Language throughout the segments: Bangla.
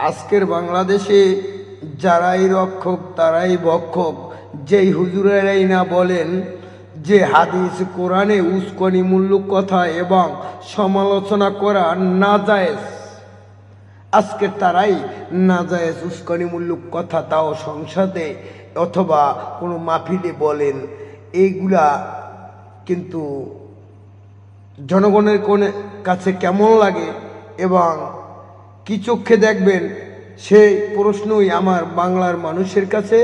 আজকের বাংলাদেশে যারাই রক্ষক তারাই ভক্ষক। যেই হুজুরেরাই না বলেন যে হাদিস কোরআনে উস্কানিমূলক কথা এবং সমালোচনা করা নাজায়েজ, আজকে তারাই নাজায়েজ উস্কানিমূলক কথা, তাও সংসদে অথবা কোনো মাহফিলে বলেন। এইগুলা কিন্তু জনগণের কাছে কেমন লাগে এবং কি চোখে দেখবেন, সেই প্রশ্নই আমার বাংলার মানুষের কাছে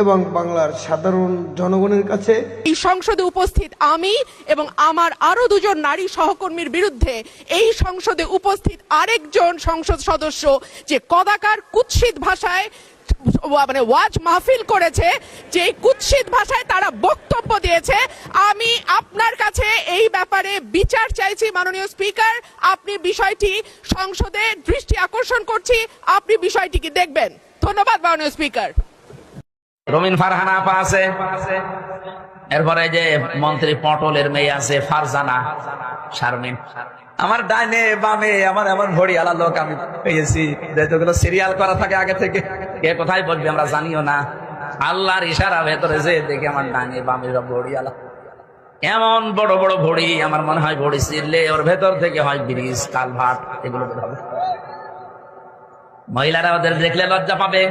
এবং বাংলার সাধারণ জনগণের কাছে। এই সংসদে উপস্থিত আমি এবং আমার আরো দুজন নারী সহকর্মীর বিরুদ্ধে এই সংসদে উপস্থিত আরেকজন সংসদ সদস্য যে কদাকার কুৎসিত ভাষায় মানে ওয়াজ মাহফিল করেছে, যে কুৎসিত ভাষায় তারা বক্তব্য দিয়েছে, আমি আপনার কাছে এই ব্যাপারে বিচার চাইছি মাননীয় স্পিকার। আপনি বিষয়টি সংসদে দৃষ্টি আকর্ষণ করছি, আপনি বিষয়টি কি দেখবেন? ধন্যবাদ মাননীয় স্পিকার। রমিন ফারহানা আপা আছে, এরপরে যে মন্ত্রী পটলের মেয়ে আছে ফারজানা শারমিন। আমার ডাইনে বামে আমার এমন ভড়িয়ালা লোক আমি পেয়েছি, যেগুলো সিরিয়াল করা থাকে আগে থেকে, কে কোথায় বলবে আমরা জানিও না। আল্লাহর ইশারা ভেতরে যে দেখি আমার ডাইনে বামে সব ভড়িয়ালা, এমন বড় বড় ভড়ি, আমার মনে হয় ভড়ি ছিললে ওর ভেতর থেকে হয় ব্রিজ কালভার্ট এগুলো বের হবে। মহিলারা ওদের দেখলে লজ্জা পাবে।